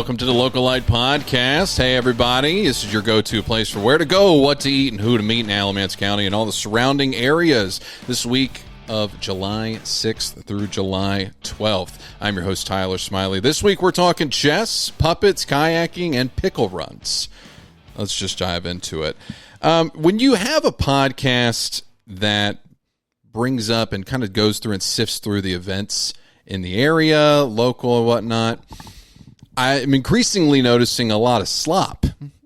welcome to the Localite podcast. Hey, everybody. This is your go-to place for where to go, what to eat, and who to meet in Alamance County and all the surrounding areas this week of July 6th through July 12th. I'm your host, Tyler Smiley. This week, we're talking chess, puppets, kayaking, and pickle runs. Let's just dive into it. When you have a podcast that brings up and kind of goes through and sifts through the events in the area, local and whatnot, I'm increasingly noticing a lot of slop.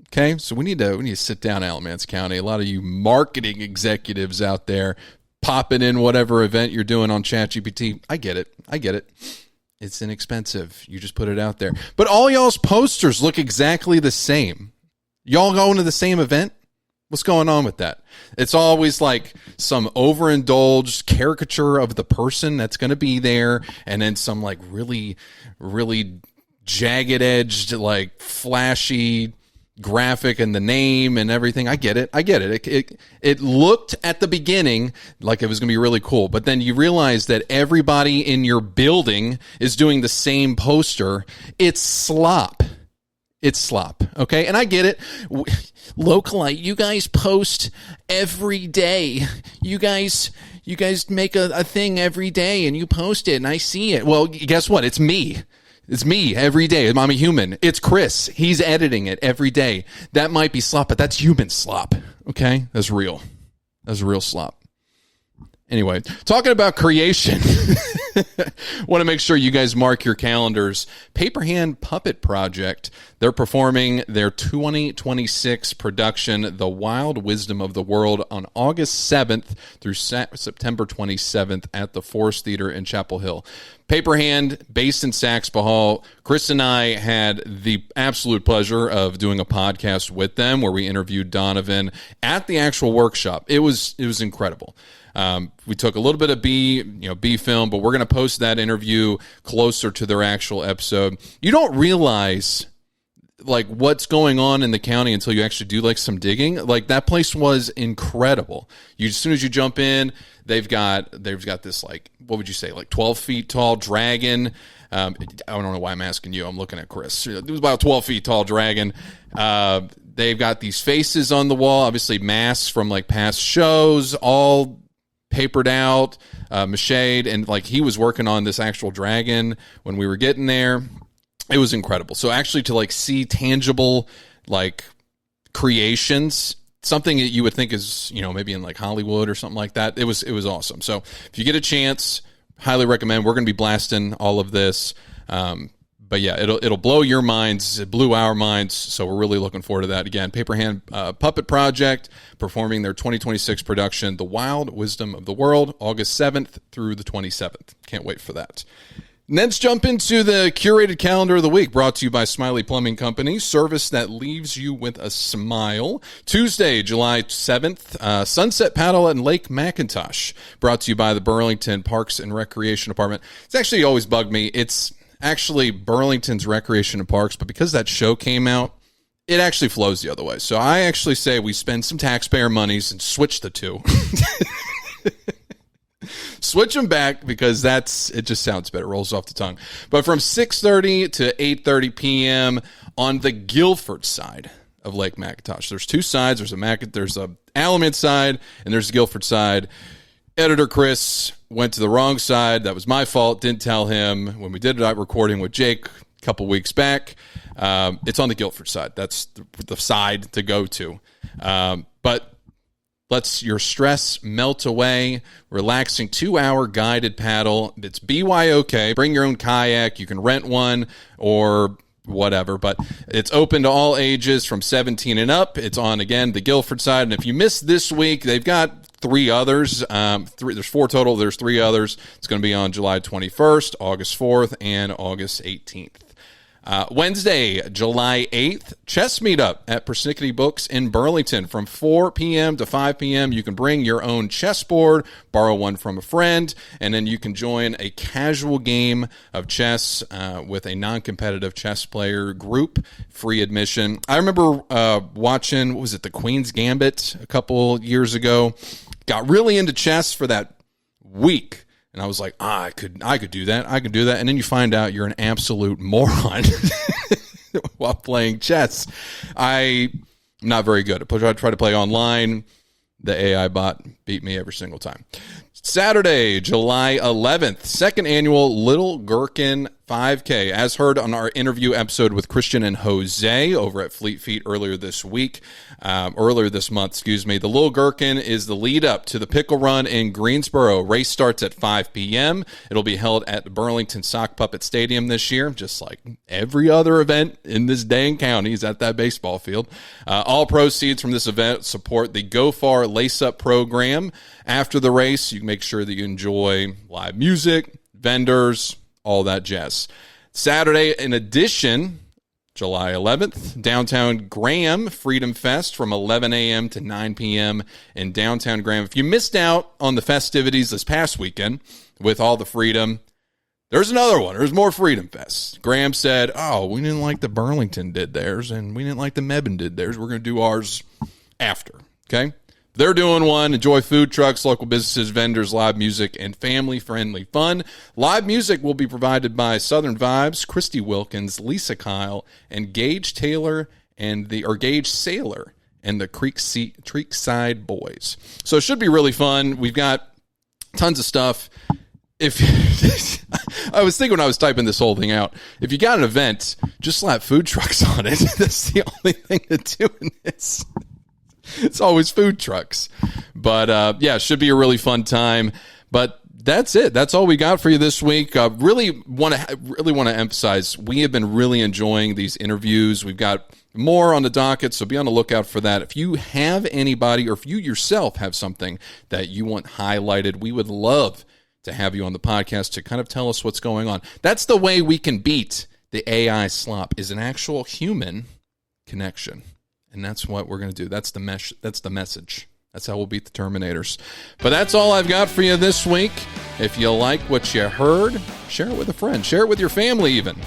Okay, so we need to sit down, Alamance County. A lot of you marketing executives out there popping in whatever event you're doing on ChatGPT. I get it. It's inexpensive. You just put it out there. But all y'all's posters look exactly the same. Y'all going to the same event? What's going on with that? It's always like some overindulged caricature of the person that's going to be there, and then some like really, really jagged-edged, like flashy graphic and the name and everything. I get it. It looked at the beginning like it was going to be really cool, but then you realize that everybody in your building is doing the same poster. It's slop. Okay? And I get it. Localite, you guys post every day. You guys make a thing every day and you post it and I see it. Well, guess what? It's me. It's me every day. I'm a human. It's Chris. He's editing it every day. That might be slop, but that's human slop. Okay? That's real. That's real slop. Anyway, talking about creation, want to make sure you guys mark your calendars. Paperhand Puppet Project, they're performing their 2026 production, The Wild Wisdom of the World, on August 7th through September 27th at the Forest Theater in Chapel Hill. Paperhand, based in Saxby Hall. Chris and I had the absolute pleasure of doing a podcast with them where we interviewed Donovan at the actual workshop. It was incredible. We took a little bit of B film, but we're going to post that interview closer to their actual episode. You don't realize like what's going on in the county until you actually do like some digging. Like that place was incredible. As soon as you jump in, they've got this like, what would you say, like 12 feet tall dragon. I don't know why I'm asking you. I'm looking at Chris. It was about a 12 feet tall dragon. They've got these faces on the wall, obviously masks from like past shows, all papered out, macheted, and like he was working on this actual dragon when we were getting there. It was incredible. So actually to like see tangible like creations, something that you would think is, maybe in like Hollywood or something like that. It was awesome. So if you get a chance, highly recommend. We're going to be blasting all of this. But yeah, it'll blow your minds. It blew our minds, so we're really looking forward to that. Again, Paperhand Puppet Project performing their 2026 production, The Wild Wisdom of the World, August 7th through the 27th. Can't wait for that. Let's jump into the Curated Calendar of the Week, brought to you by Smiley Plumbing Company, service that leaves you with a smile. Tuesday, July 7th, Sunset Paddle at Lake Mackintosh, brought to you by the Burlington Parks and Recreation Department. It's actually always bugged me. It's actually Burlington's Recreation and Parks, but because that show came out, it actually flows the other way. So I actually say we spend some taxpayer monies and switch the two. Switch them back because it just sounds better, rolls off the tongue. But from 6:30 to 8:30 p.m. on the Guilford side of Lake Mackintosh. There's two sides. There's a Alamance side and there's a Guilford side. Editor Chris went to the wrong side. That was my fault. Didn't tell him when we did that recording with Jake a couple weeks back. It's on the Guilford side. That's the side to go to. But lets your stress melt away. Relaxing 2-hour guided paddle. It's BYOK. Bring your own kayak. You can rent one or whatever, but it's open to all ages from 17 and up. It's on, again, the Guilford side. And if you missed this week, they've got 3 others. There's 4 total. There's 3 others. It's going to be on July 21st, August 4th, and August 18th. Wednesday, July 8th, chess meetup at Persnickety Books in Burlington from 4 p.m. to 5 p.m. You can bring your own chessboard, borrow one from a friend, and then you can join a casual game of chess with a non-competitive chess player group, free admission. I remember watching, The Queen's Gambit a couple years ago. Got really into chess for that week. And I was like, I could do that. I could do that. And then you find out you're an absolute moron. while playing chess. I'm not very good. I try to play online. The AI bot beat me every single time. Saturday, July 11th, second annual Lil Gherkin 5K. As heard on our interview episode with Christian and Jose over at Fleet Feet earlier this month, the Lil Gherkin is the lead up to the Pickle Run in Greensboro. Race starts at 5 p.m. It'll be held at the Burlington Sock Puppet Stadium this year, just like every other event in this dang county is at that baseball field. All proceeds from this event support the Go Far Lace Up program. After the race, you can make sure that you enjoy live music, vendors, all that jazz. Saturday, in addition, July 11th, downtown Graham Freedom Fest from 11 a.m. to 9 p.m. in downtown Graham. If you missed out on the festivities this past weekend with all the freedom, there's another one. There's more Freedom Fests. Graham said, we didn't like the Burlington did theirs, and we didn't like the Mebane did theirs. We're going to do ours after, okay? They're doing one. Enjoy food trucks, local businesses, vendors, live music, and family-friendly fun. Live music will be provided by Southern Vibes, Christy Wilkins, Lisa Kyle, and Gage Sailor and the Creekside Boys. So it should be really fun. We've got tons of stuff. I was thinking when I was typing this whole thing out, if you got an event, just slap food trucks on it. That's the only thing to do in this. It's always food trucks. But, it should be a really fun time. But that's it. That's all we got for you this week. Really want to emphasize, we have been really enjoying these interviews. We've got more on the docket, so be on the lookout for that. If you have anybody or if you yourself have something that you want highlighted, we would love to have you on the podcast to kind of tell us what's going on. That's the way we can beat the AI slop, is an actual human connection. And that's what we're going to do. That's the message. That's how we'll beat the Terminators. But that's all I've got for you this week. If you like what you heard, share it with a friend. Share it with your family even.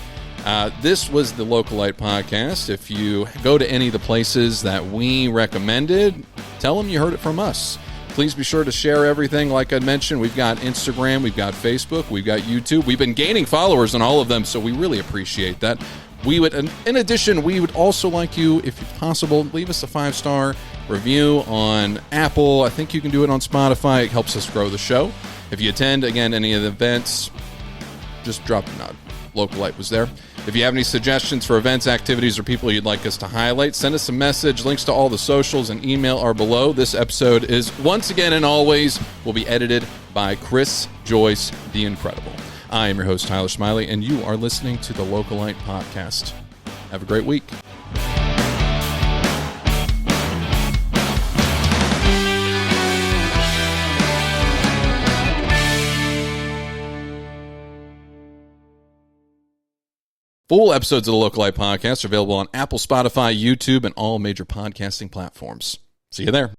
This was the Localite podcast. If you go to any of the places that we recommended, tell them you heard it from us. Please be sure to share everything. Like I mentioned, we've got Instagram, we've got Facebook, we've got YouTube. We've been gaining followers on all of them, so we really appreciate that. In addition, we would also like you, if possible, leave us a 5-star review on Apple. I think you can do it on Spotify. It helps us grow the show. If you attend, again, any of the events, just drop a nod. Localite was there. If you have any suggestions for events, activities, or people you'd like us to highlight, send us a message. Links to all the socials and email are below. This episode is, once again and always, will be edited by Chris Joyce, the Incredible. I am your host, Tyler Smiley, and you are listening to the Localite Podcast. Have a great week. Full episodes of the Localite Podcast are available on Apple, Spotify, YouTube, and all major podcasting platforms. See you there.